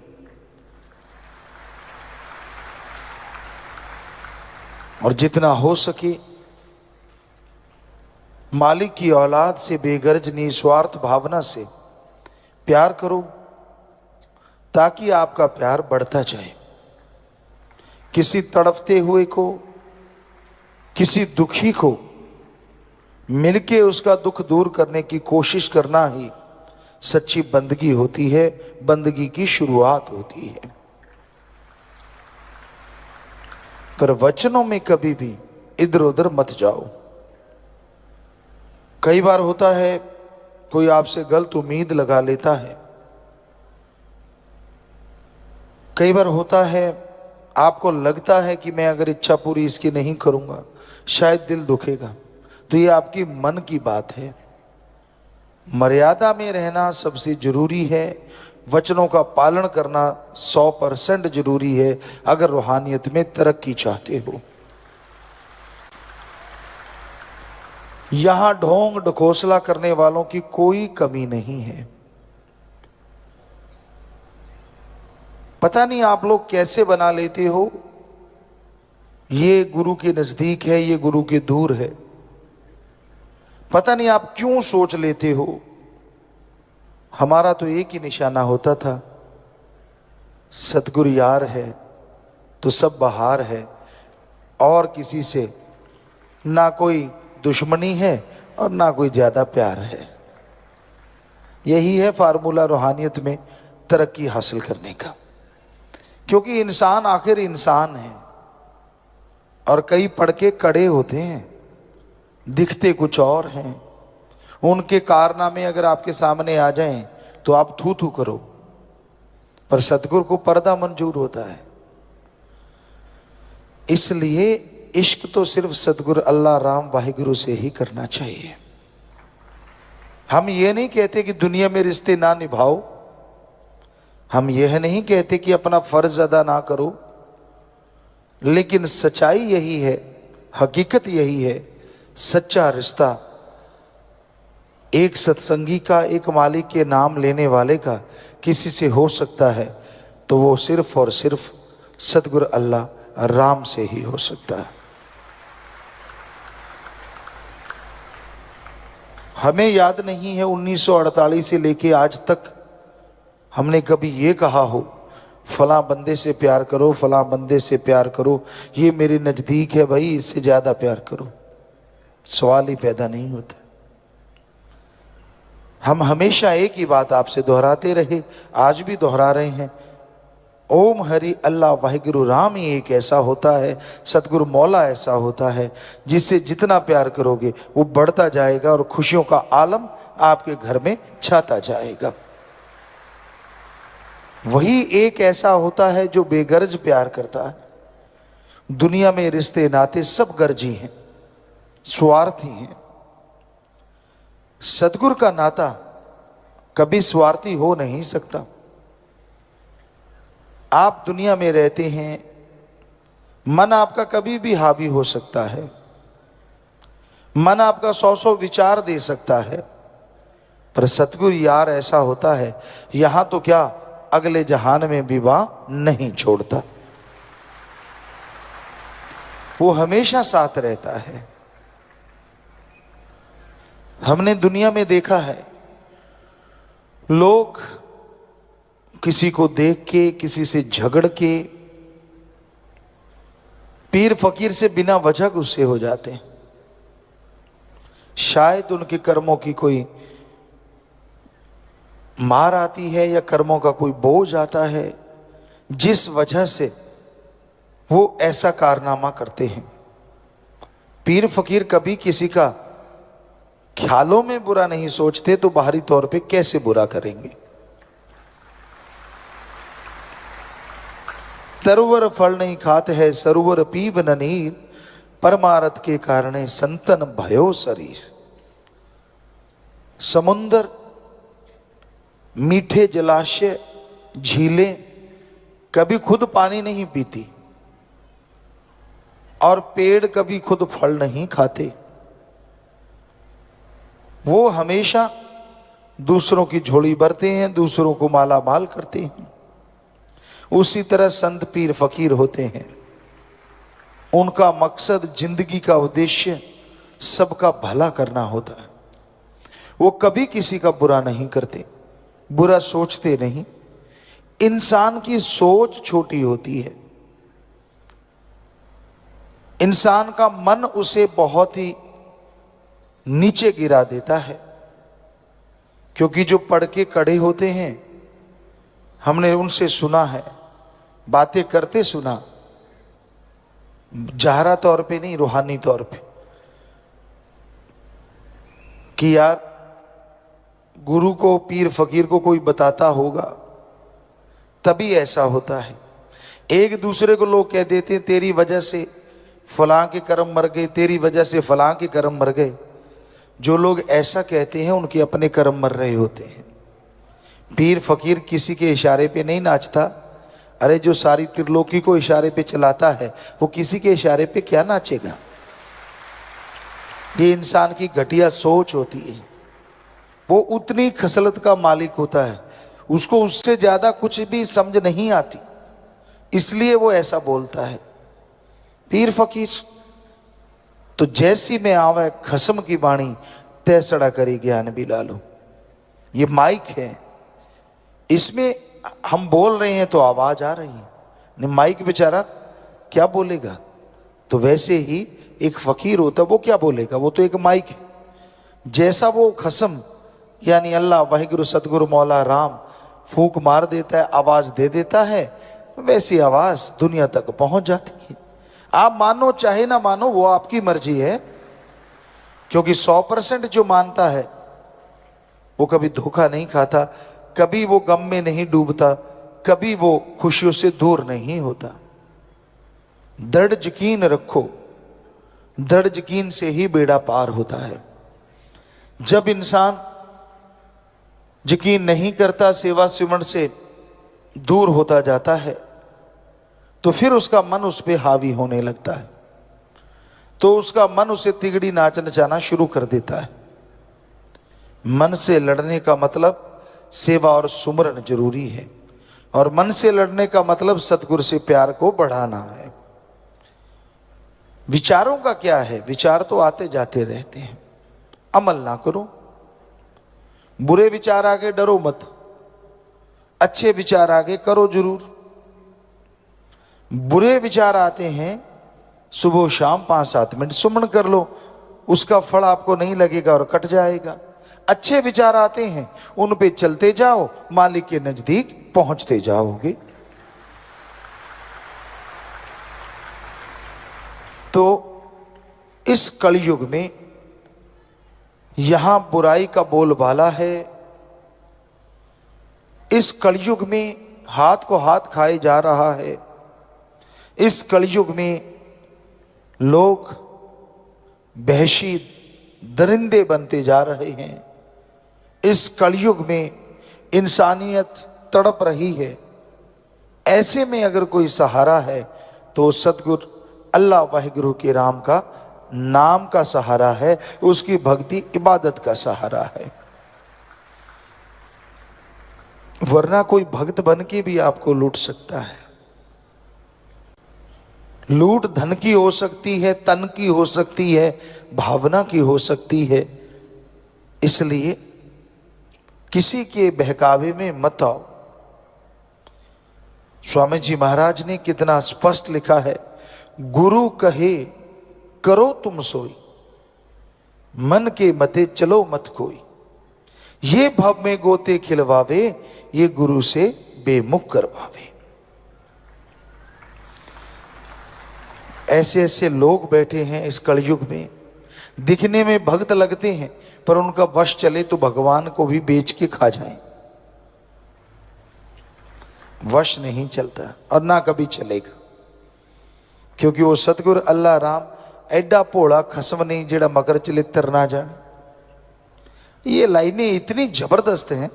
और जितना हो सके मालिक की औलाद से बेगर्ज निस्वार्थ भावना से प्यार करो, ताकि आपका प्यार बढ़ता जाए। किसी तड़पते हुए को, किसी दुखी को मिलके उसका दुख दूर करने की कोशिश करना ही सच्ची बंदगी होती है, बंदगी की शुरुआत होती है। पर वचनों में कभी भी इधर उधर मत जाओ। कई बार होता है कोई आपसे गलत उम्मीद लगा लेता है। कई बार होता है आपको लगता है कि मैं अगर इच्छा पूरी इसकी नहीं करूंगा शायद दिल दुखेगा, तो ये आपकी मन की बात है। मर्यादा में रहना सबसे जरूरी है, वचनों का पालन करना 100% जरूरी है अगर रूहानियत में तरक्की चाहते हो। यहां ढोंग ढकोसला करने वालों की कोई कमी नहीं है। पता नहीं आप लोग कैसे बना लेते हो, ये गुरु के नजदीक है, ये गुरु के दूर है। पता नहीं आप क्यों सोच लेते हो। हमारा तो एक ही निशाना होता था, सतगुरु यार है तो सब बहार है, और किसी से ना कोई दुश्मनी है और ना कोई ज्यादा प्यार है। यही है फार्मूला रूहानियत में तरक्की हासिल करने का। क्योंकि इंसान आखिर इंसान है, और कई पड़के कड़े होते हैं, दिखते कुछ और हैं। उनके कारनामे अगर आपके सामने आ जाएं तो आप थू थू करो, पर सतगुरु को पर्दा मंजूर होता है। इसलिए इश्क तो सिर्फ सतगुरु अल्लाह राम वाहिगुरु से ही करना चाहिए। हम ये नहीं कहते कि दुनिया में रिश्ते ना निभाओ, हम यह नहीं कहते कि अपना फर्ज अदा ना करो, लेकिन सच्चाई यही है, हकीकत यही है, सच्चा रिश्ता एक सत्संगी का, एक मालिक के नाम लेने वाले का किसी से हो सकता है तो वो सिर्फ और सिर्फ सतगुरु अल्लाह राम से ही हो सकता है। हमें याद नहीं है 1948 से लेके आज तक हमने कभी ये कहा हो फलां बंदे से प्यार करो, फलां बंदे से प्यार करो, ये मेरे नजदीक है भाई, इससे ज्यादा प्यार करो। सवाल ही पैदा नहीं होता। हम हमेशा एक ही बात आपसे दोहराते रहे, आज भी दोहरा रहे हैं। ओम हरि अल्लाह वाहिगुरु राम ही एक ऐसा होता है, सतगुरु मौला ऐसा होता है जिससे जितना प्यार करोगे वो बढ़ता जाएगा और खुशियों का आलम आपके घर में छाता जाएगा। वही एक ऐसा होता है जो बेगर्ज प्यार करता है। दुनिया में रिश्ते नाते सब गर्जी हैं, स्वार्थी हैं। सतगुरु का नाता कभी स्वार्थी हो नहीं सकता। आप दुनिया में रहते हैं, मन आपका कभी भी हावी हो सकता है, मन आपका 100 विचार दे सकता है, पर सतगुरु यार ऐसा होता है यहां तो क्या अगले जहान में विवाह नहीं छोड़ता। वो हमेशा साथ रहता है। हमने दुनिया में देखा है लोग किसी को देख के, किसी से झगड़ के, पीर फकीर से बिना वजह गुस्से हो जाते हैं। शायद उनके कर्मों की कोई मार आती है या कर्मों का कोई बोझ आता है जिस वजह से वो ऐसा कारनामा करते हैं। पीर फकीर कभी किसी का ख्यालों में बुरा नहीं सोचते तो बाहरी तौर पे कैसे बुरा करेंगे। तरवर फल नहीं खाते है सरोवर पीव न नीर, परमारथ के कारणे संतन भयो शरीर। समुंदर, मीठे जलाशय, झीलें कभी खुद पानी नहीं पीती और पेड़ कभी खुद फल नहीं खाते। वो हमेशा दूसरों की झोली भरते हैं, दूसरों को माला माल करते हैं। उसी तरह संत पीर फकीर होते हैं। उनका मकसद, जिंदगी का उद्देश्य सबका भला करना होता है। वो कभी किसी का बुरा नहीं करते, बुरा सोचते नहीं। इंसान की सोच छोटी होती है, इंसान का मन उसे बहुत ही नीचे गिरा देता है। क्योंकि जो पढ़ के कड़े होते हैं, हमने उनसे सुना है, बातें करते सुना, जाहरा तौर पे नहीं, रूहानी तौर पे, कि यार गुरु को, पीर फकीर को कोई बताता होगा तभी ऐसा होता है। एक दूसरे को लोग कह देते हैं तेरी वजह से फलां के कर्म मर गए, तेरी वजह से फलां के कर्म मर गए। जो लोग ऐसा कहते हैं उनके अपने कर्म मर रहे होते हैं। पीर फकीर किसी के इशारे पे नहीं नाचता। अरे जो सारी त्रिलोकी को इशारे पे चलाता है वो किसी के इशारे पे क्या नाचेगा? ये इंसान की घटिया सोच होती है। वो उतनी खसलत का मालिक होता है, उसको उससे ज्यादा कुछ भी समझ नहीं आती, इसलिए वो ऐसा बोलता है। पीर फकीर तो जैसी में आवे खसम की बाणी तैसड़ा करी ज्ञान भी डालो। ये माइक है, इसमें हम बोल रहे हैं तो आवाज आ रही है, नहीं माइक बेचारा क्या बोलेगा? तो वैसे ही एक फकीर होता, वो क्या बोलेगा? वो तो एक माइक है। जैसा वो खसम यानी अल्लाह वाहिगुरु सतगुरु मौला राम फूंक मार देता है, आवाज दे देता है, वैसी आवाज दुनिया तक पहुंच जाती है। आप मानो चाहे ना मानो, वो आपकी मर्जी है। क्योंकि 100% जो मानता है वो कभी धोखा नहीं खाता, कभी वो गम में नहीं डूबता, कभी वो खुशियों से दूर नहीं होता। दृढ़ यकीन रखो, दृढ़ यकीन से ही बेड़ा पार होता है। जब इंसान यकीन नहीं करता, सेवा सिमरन से दूर होता जाता है, तो फिर उसका मन उस पर हावी होने लगता है, तो उसका मन उसे तिगड़ी नाच नचाना शुरू कर देता है। मन से लड़ने का मतलब सेवा और सुमरन जरूरी है, और मन से लड़ने का मतलब सतगुरु से प्यार को बढ़ाना है। विचारों का क्या है? विचार तो आते जाते रहते हैं, अमल ना करो। बुरे विचार आगे डरो मत, अच्छे विचार आगे करो जरूर। बुरे विचार आते हैं, सुबह शाम 5-7 मिनट सुमन कर लो, उसका फल आपको नहीं लगेगा और कट जाएगा। अच्छे विचार आते हैं, उन पे चलते जाओ, मालिक के नजदीक पहुंचते जाओगे। तो इस कलयुग में यहां बुराई का बोलबाला है। इस कलयुग में हाथ को हाथ खाए जा रहा है। इस कलयुग में लोग वहशी दरिंदे बनते जा रहे हैं। इस कलयुग में इंसानियत तड़प रही है। ऐसे में अगर कोई सहारा है तो सतगुरु अल्लाह वाहिगुरु के राम का नाम का सहारा है, उसकी भक्ति इबादत का सहारा है। वरना कोई भक्त बन के भी आपको लूट सकता है। लूट धन की हो सकती है, तन की हो सकती है, भावना की हो सकती है। इसलिए किसी के बहकावे में मत आओ। स्वामी जी महाराज ने कितना स्पष्ट लिखा है, गुरु कहे करो तुम सोई, मन के मते चलो मत कोई। ये भव में गोते खिलवावे, ये गुरु से बेमुख करवावे। ऐसे ऐसे लोग बैठे हैं इस कलयुग में, दिखने में भक्त लगते हैं, पर उनका वश चले तो भगवान को भी बेच के खा जाएं। वश नहीं चलता और ना कभी चलेगा, क्योंकि वो सतगुरु अल्लाह राम एडा भोला खसम नहीं जेड़ा मकर चलित्र ना जाने। ये लाइनें इतनी जबरदस्त हैं,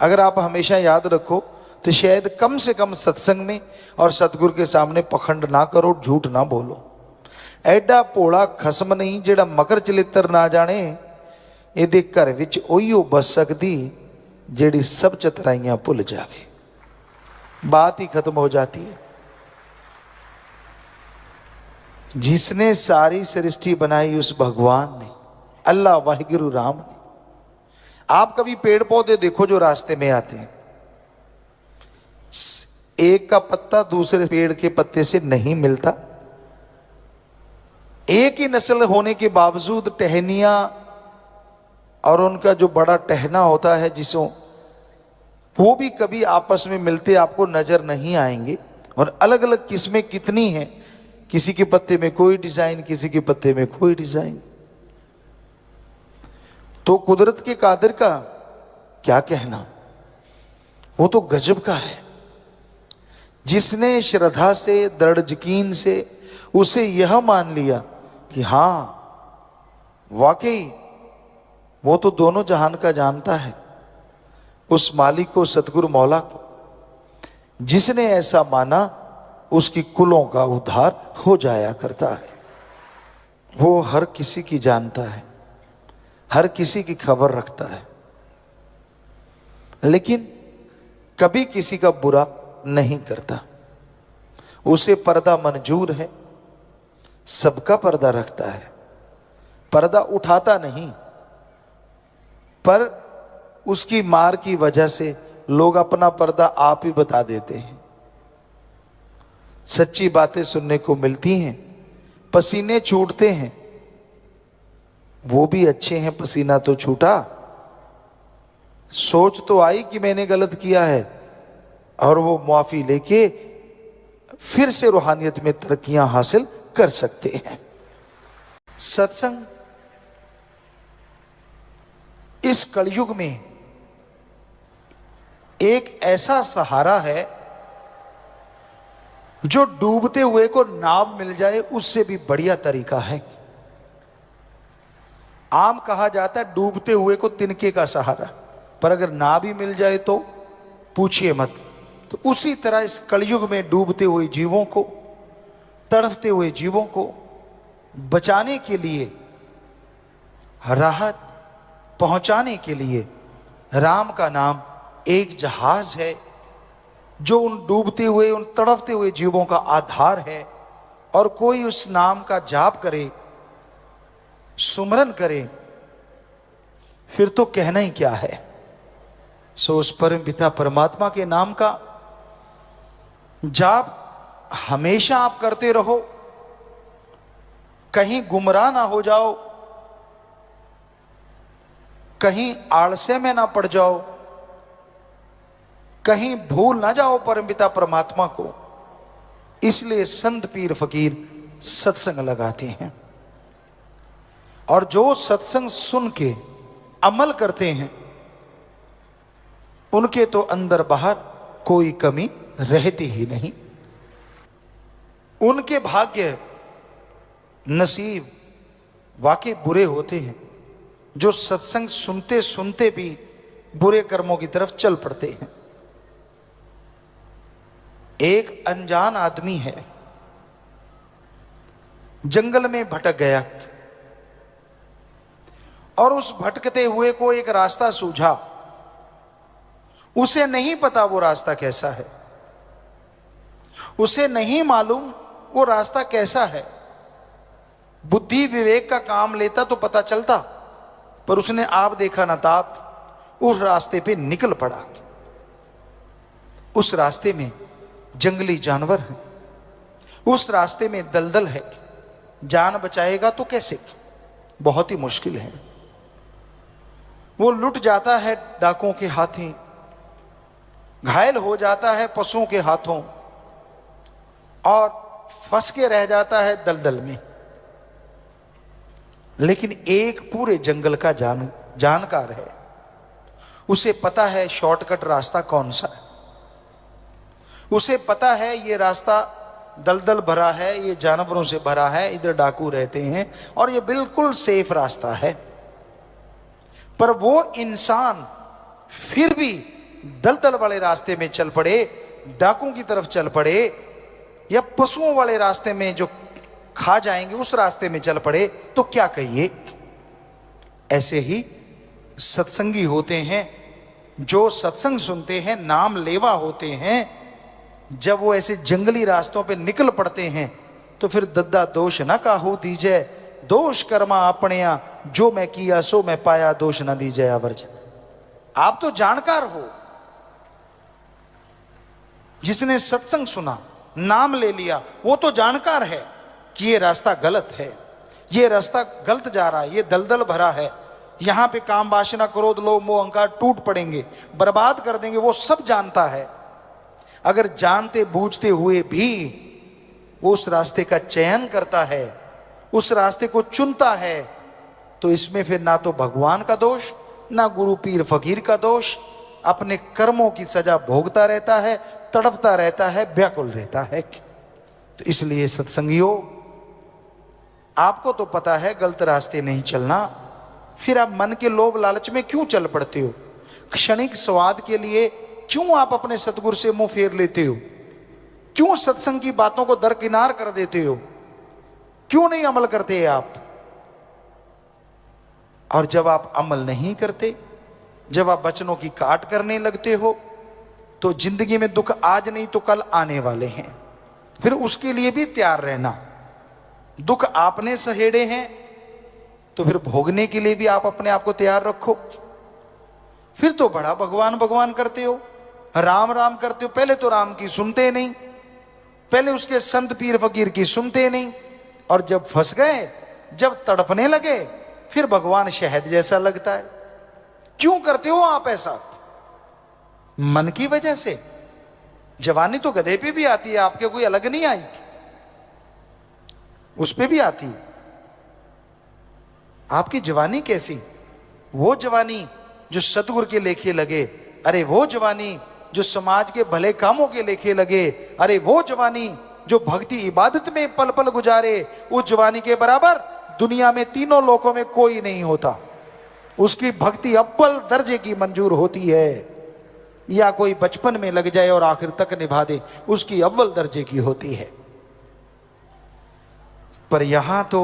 अगर आप हमेशा याद रखो तो शायद कम से कम सत्संग में और सतगुरु के सामने पखंड ना करो, झूठ ना बोलो। एडा भोला खसम नहीं जेड़ा मकर चलित्र ना जाने, ਇਹਦੇ घर विच ओहियो बस सकदी जेड़ी सब चतराइयां भुल जावे। बात ही खत्म हो जाती है। जिसने सारी सृष्टि बनाई उस भगवान ने, अल्लाह वाहिगुरु राम ने। आप कभी पेड़ पौधे देखो जो रास्ते में आते हैं, एक का पत्ता दूसरे पेड़ के पत्ते से नहीं मिलता। एक ही नस्ल होने के बावजूद टहनियां और उनका जो बड़ा टहना होता है जिसों, वो भी कभी आपस में मिलते आपको नजर नहीं आएंगे। और अलग अलग किस्में कितनी हैं, किसी के पत्ते में कोई डिजाइन, किसी के पत्ते में कोई डिजाइन। तो कुदरत के कादिर का क्या कहना, वो तो गजब का है। जिसने श्रद्धा से, दृढ़ यकीन से उसे यह मान लिया कि हां वाकई वो तो दोनों जहान का जानता है, उस मालिक को, सतगुरु मौला को, जिसने ऐसा माना उसकी कुलों का उद्धार हो जाया करता है। वो हर किसी की जानता है, हर किसी की खबर रखता है, लेकिन कभी किसी का बुरा नहीं करता। उसे पर्दा मंजूर है, सबका पर्दा रखता है, पर्दा उठाता नहीं, पर उसकी मार की वजह से लोग अपना पर्दा आप ही बता देते हैं। सच्ची बातें सुनने को मिलती हैं, पसीने छूटते हैं, वो भी अच्छे हैं, पसीना तो छूटा, सोच तो आई कि मैंने गलत किया है, और वो मुआफी लेके फिर से रूहानियत में तरक्कियां हासिल कर सकते हैं। सत्संग इस कलयुग में एक ऐसा सहारा है जो डूबते हुए को नाव मिल जाए उससे भी बढ़िया तरीका है। आम कहा जाता है डूबते हुए को तिनके का सहारा, पर अगर नाव ही मिल जाए तो पूछिए मत। तो उसी तरह इस कलयुग में डूबते हुए जीवों को, तड़फते हुए जीवों को बचाने के लिए, राहत पहुंचाने के लिए राम का नाम एक जहाज है जो उन डूबते हुए, उन तड़फते हुए जीवों का आधार है। और कोई उस नाम का जाप करे, सुमरन करे, फिर तो कहना ही क्या है। सो उस परम पिता परमात्मा के नाम का जाप हमेशा आप करते रहो, कहीं गुमराह ना हो जाओ, कहीं आलस्य में ना पड़ जाओ, कहीं भूल ना जाओ परमपिता परमात्मा को। इसलिए संत पीर फकीर सत्संग लगाते हैं, और जो सत्संग सुन के अमल करते हैं उनके तो अंदर बाहर कोई कमी रहती ही नहीं। उनके भाग्य नसीब वाकई बुरे होते हैं जो सत्संग सुनते सुनते भी बुरे कर्मों की तरफ चल पड़ते हैं। एक अनजान आदमी है, जंगल में भटक गया, और उस भटकते हुए को एक रास्ता सूझा। उसे नहीं पता वो रास्ता कैसा है, उसे नहीं मालूम वो रास्ता कैसा है। बुद्धि विवेक का काम लेता तो पता चलता, पर उसने आप देखा ना ताप उस रास्ते पे निकल पड़ा। उस रास्ते में जंगली जानवर है, उस रास्ते में दलदल है, जान बचाएगा तो कैसे, बहुत ही मुश्किल है। वो लुट जाता है डाकुओं के हाथों, घायल हो जाता है पशुओं के हाथों, और फंस के रह जाता है दलदल में। लेकिन एक पूरे जंगल का जानकार है, उसे पता है शॉर्टकट रास्ता कौन सा है, उसे पता है ये रास्ता दलदल भरा है, ये जानवरों से भरा है, इधर डाकू रहते हैं, और ये बिल्कुल सेफ रास्ता है। पर वो इंसान फिर भी दलदल वाले रास्ते में चल पड़े, डाकुओं की तरफ चल पड़े, या पशुओं वाले रास्ते में जो खा जाएंगे उस रास्ते में चल पड़े, तो क्या कहिए। ऐसे ही सत्संगी होते हैं जो सत्संग सुनते हैं, नाम लेवा होते हैं। जब वो ऐसे जंगली रास्तों पे निकल पड़ते हैं तो फिर दद्दा दोष ना काहू दीजै, दोष कर्मा अपने जो मैं किया सो मैं पाया, दोष ना दीजै आवर्ज। आप तो जानकार हो, जिसने सत्संग सुना, नाम ले लिया, वो तो जानकार है कि ये रास्ता गलत है, ये रास्ता गलत जा रहा है, ये दलदल भरा है, यहां पे काम वासना क्रोध लोभ मोह अहंकार टूट पड़ेंगे, बर्बाद कर देंगे। वो सब जानता है। अगर जानते बूझते हुए भी वो उस रास्ते का चयन करता है, उस रास्ते को चुनता है, तो इसमें फिर ना तो भगवान का दोष ना गुरु पीर फकीर का दोष, अपने कर्मों की सजा भोगता रहता है, तड़पता रहता है, व्याकुल रहता है। तो इसलिए सत्संगियों, आपको तो पता है गलत रास्ते नहीं चलना, फिर आप मन के लोभ लालच में क्यों चल पड़ते हो? क्षणिक स्वाद के लिए क्यों आप अपने सतगुरु से मुंह फेर लेते हो? क्यों सत्संग की बातों को दरकिनार कर देते हो? क्यों नहीं अमल करते आप? और जब आप अमल नहीं करते, जब आप वचनों की काट करने लगते हो, तो जिंदगी में दुख आज नहीं तो कल आने वाले हैं। फिर उसके लिए भी तैयार रहना। दुख आपने सहेड़े हैं तो फिर भोगने के लिए भी आप अपने आप को तैयार रखो। फिर तो बड़ा भगवान भगवान करते हो, राम राम करते हो। पहले तो राम की सुनते नहीं, पहले उसके संत पीर फकीर की सुनते नहीं, और जब फंस गए, जब तड़पने लगे, फिर भगवान शहद जैसा लगता है। क्यों करते हो आप ऐसा? मन की वजह से। जवानी तो गधे पे भी आती है, आपके कोई अलग नहीं आई, उस पे भी आती है। आपकी जवानी कैसी? वो जवानी जो सतगुरु के लेखे लगे, अरे वो जवानी जो समाज के भले कामों के लेखे लगे, अरे वो जवानी जो भक्ति इबादत में पल पल गुजारे, उस जवानी के बराबर दुनिया में तीनों लोकों में कोई नहीं होता। उसकी भक्ति अव्वल दर्जे की मंजूर होती है। या कोई बचपन में लग जाए और आखिर तक निभा दे, उसकी अव्वल दर्जे की होती है। पर यहां तो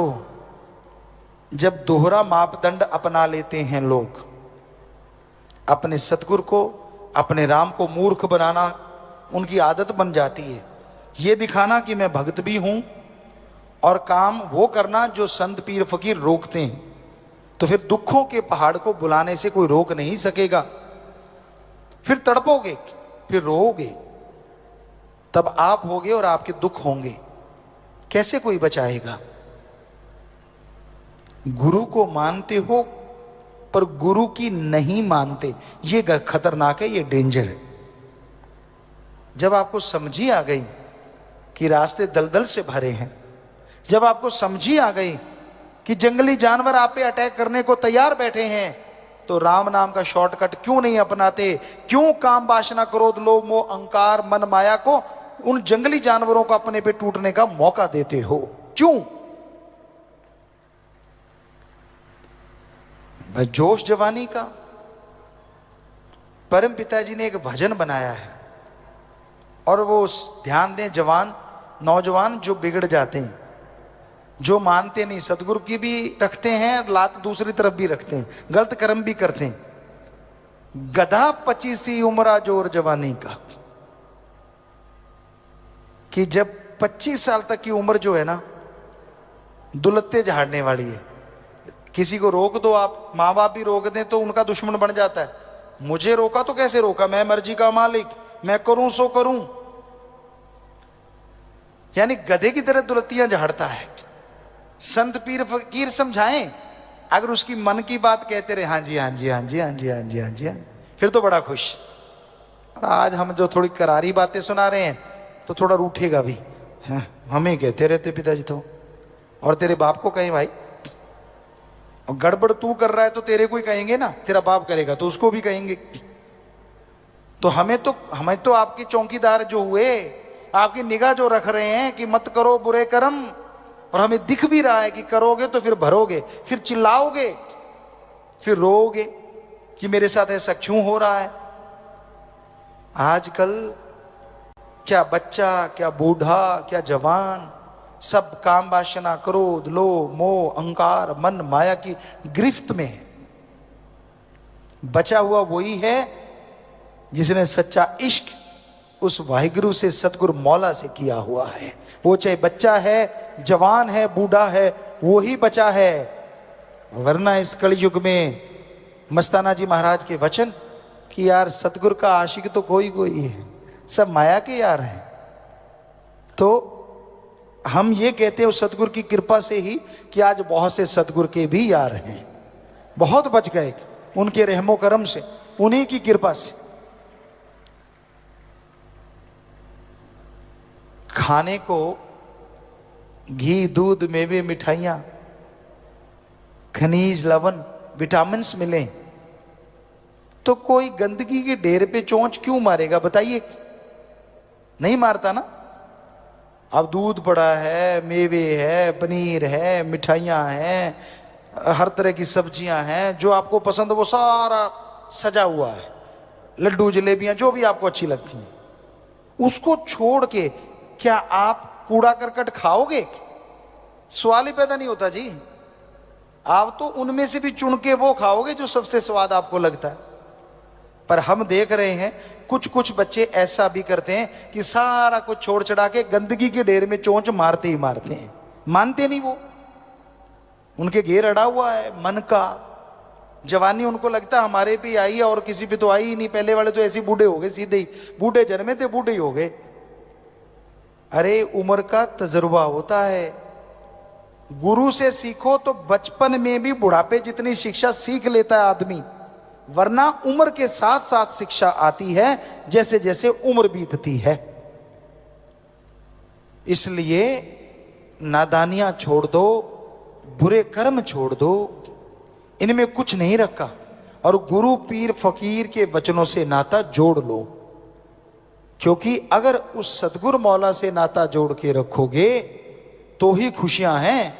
जब दोहरा मापदंड अपना लेते हैं लोग, अपने सतगुरु को, अपने राम को मूर्ख बनाना उनकी आदत बन जाती है। ये दिखाना कि मैं भक्त भी हूं, और काम वो करना जो संत पीर फकीर रोकते हैं। तो फिर दुखों के पहाड़ को बुलाने से कोई रोक नहीं सकेगा। फिर तड़पोगे, फिर रोओगे, तब आप होगे और आपके दुख होंगे। कैसे कोई बचाएगा? गुरु को मानते हो पर गुरु की नहीं मानते, ये खतरनाक है, ये डेंजर है। जब आपको समझी आ गई कि रास्ते दलदल से भरे हैं, जब आपको समझी आ गई कि जंगली जानवर आप पे अटैक करने को तैयार बैठे हैं, तो राम नाम का शॉर्टकट क्यों नहीं अपनाते? क्यों काम वासना क्रोध लोभ मोह अहंकार मन माया को, उन जंगली जानवरों को अपने पे टूटने का मौका देते हो? क्यों? जोश जवानी का। परम पिताजी ने एक भजन बनाया है, और वो ध्यान दें, जवान नौजवान जो बिगड़ जाते हैं, जो मानते नहीं, सतगुरु की भी रखते हैं, लात दूसरी तरफ भी रखते हैं, गलत कर्म भी करते हैं। गधा 25 उम्रा जोर जवानी का, कि जब 25 साल तक की उम्र जो है ना, दुलत्ते झाड़ने वाली है। किसी को रोक दो आप, माँ बाप भी रोक दें तो उनका दुश्मन बन जाता है। मुझे रोका तो कैसे रोका, मैं मर्जी का मालिक, मैं करूं सो करूं। यानी गधे की तरह दुलत्तियां झाड़ता है। संत पीर फकीर समझाएं, अगर उसकी मन की बात कहते रहे, हाँ जी हाँ जी हाँ जी हाँ जी हाँ जी हाँ जी, फिर तो बड़ा खुश। और आज हम जो थोड़ी करारी बातें सुना रहे हैं तो थोड़ा रूठेगा भी, हमें कहते रहते पिताजी तो, और तेरे बाप को कहें भाई, गड़बड़ तू कर रहा है तो तेरे को ही कहेंगे ना, तेरा बाप करेगा तो उसको भी कहेंगे। तो हमें तो आपके चौकीदार जो हुए, आपकी निगाह जो रख रहे हैं कि मत करो बुरे कर्म, और हमें दिख भी रहा है कि करोगे तो फिर भरोगे, फिर चिल्लाओगे, फिर रोओगे कि मेरे साथ ऐसा क्यों हो रहा है। आजकल क्या बच्चा, क्या बूढ़ा, क्या जवान, सब काम वासना क्रोध लोभ मोह अहंकार मन माया की गिरफ्त में है। बचा हुआ वही है जिसने सच्चा इश्क उस वाहिगुरु से, सतगुरु मौला से किया हुआ है। वो चाहे बच्चा है, जवान है, बूढ़ा है, वो ही बचा है। वरना इस कलयुग में मस्ताना जी महाराज के वचन कि यार सतगुरु का आशिक तो कोई कोई है, सब माया के यार हैं। तो हम ये कहते हैं उस सतगुरु की कृपा से ही कि आज बहुत से सतगुरु के भी यार हैं, बहुत बच गए उनके रहमो करम से, उन्हीं की कृपा से। खाने को घी दूध मेवे मिठाइयां खनिज लवण विटामिन्स मिले, तो कोई गंदगी के ढेर पे चोंच क्यों मारेगा बताइए? नहीं मारता ना। अब दूध पड़ा है, मेवे है, पनीर है, मिठाइयां हैं, हर तरह की सब्जियां हैं, जो आपको पसंद वो सारा सजा हुआ है, लड्डू जलेबियां जो भी आपको अच्छी लगती हैं, उसको छोड़ के क्या आप कूड़ा करकट खाओगे? सवाल ही पैदा नहीं होता जी। आप तो उनमें से भी चुन के वो खाओगे जो सबसे स्वाद आपको लगता है। पर हम देख रहे हैं कुछ कुछ बच्चे ऐसा भी करते हैं कि सारा कुछ छोड़ छड़ा के गंदगी के ढेर में चोंच मारते ही मारते हैं। मानते नहीं वो, उनके घेर अड़ा हुआ है मन का। जवानी उनको लगता है हमारे पे आई है और किसी पे तो आई ही नहीं, पहले वाले तो ऐसे बूढ़े हो गए, सीधे ही बूढ़े जन्मे थे बूढ़े ही हो गए। अरे उम्र का तजुर्बा होता है, गुरु से सीखो तो बचपन में भी बुढ़ापे जितनी शिक्षा सीख लेता है आदमी, वरना उम्र के साथ साथ शिक्षा आती है जैसे जैसे उम्र बीतती है। इसलिए नादानियां छोड़ दो, बुरे कर्म छोड़ दो, इनमें कुछ नहीं रखा, और गुरु पीर फकीर के वचनों से नाता जोड़ लो। क्योंकि अगर उस सतगुरु मौला से नाता जोड़ के रखोगे तो ही खुशियां हैं,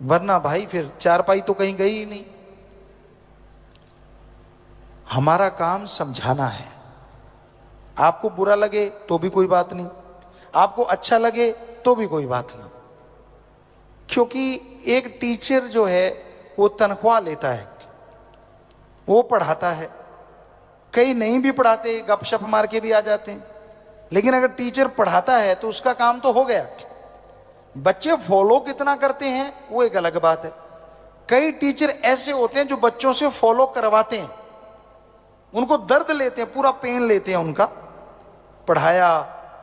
वरना भाई फिर चारपाई तो कहीं गई ही नहीं। हमारा काम समझाना है। आपको बुरा लगे तो भी कोई बात नहीं, आपको अच्छा लगे तो भी कोई बात नहीं। क्योंकि एक टीचर जो है वो तनख्वाह लेता है, वो पढ़ाता है। कई नहीं भी पढ़ाते, गपशप मार के भी आ जाते हैं, लेकिन अगर टीचर पढ़ाता है तो उसका काम तो हो गया। बच्चे फॉलो कितना करते हैं वो एक अलग बात है। कई टीचर ऐसे होते हैं जो बच्चों से फॉलो करवाते हैं, उनको दर्द लेते हैं, पूरा पेन लेते हैं उनका। पढ़ाया,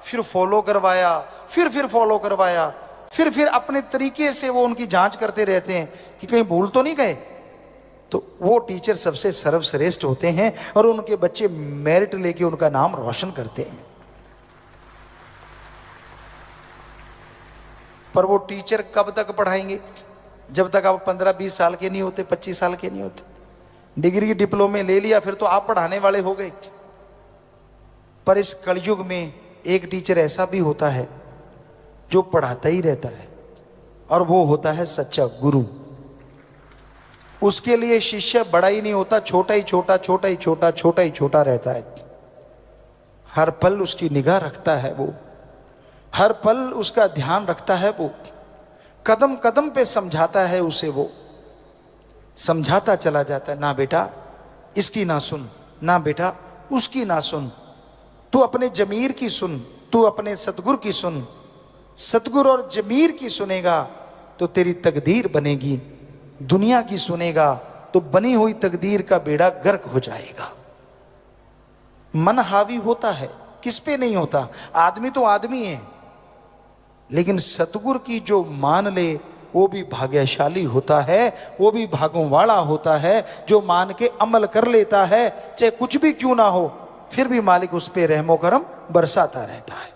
फिर फॉलो करवाया, फिर फॉलो करवाया, फिर अपने तरीके से वो उनकी जांच करते रहते हैं कि कहीं भूल तो नहीं गए। तो वो टीचर सबसे सर्वश्रेष्ठ होते हैं और उनके बच्चे मेरिट लेके उनका नाम रोशन करते हैं। पर वो टीचर कब तक पढ़ाएंगे? जब तक आप 15-20 साल के नहीं होते, 25 साल के नहीं होते। डिग्री की डिप्लोमे ले लिया फिर तो आप पढ़ाने वाले हो गए। पर इस कलयुग में एक टीचर ऐसा भी होता है जो पढ़ाता ही रहता है, और वो होता है सच्चा गुरु। उसके लिए शिष्य बड़ा ही नहीं होता, छोटा ही छोटा, छोटा ही छोटा, छोटा ही छोटा रहता है। हर पल उसकी निगाह रखता है वो, हर पल उसका ध्यान रखता है वो, कदम कदम पे समझाता है उसे, वो समझाता चला जाता है। ना बेटा इसकी ना सुन, ना बेटा उसकी ना सुन, तू अपने जमीर की सुन, तू अपने सतगुरु की सुन। सतगुरु और जमीर की सुनेगा तो तेरी तकदीर बनेगी, दुनिया की सुनेगा तो बनी हुई तकदीर का बेड़ा गर्क हो जाएगा। मन हावी होता है, किस पे नहीं होता? आदमी तो आदमी है, लेकिन सतगुरु की जो मान ले वो भी भाग्यशाली होता है, वो भी भागों वाला होता है, जो मान के अमल कर लेता है। चाहे कुछ भी क्यों ना हो, फिर भी मालिक उस पे रहमो करम बरसाता रहता है।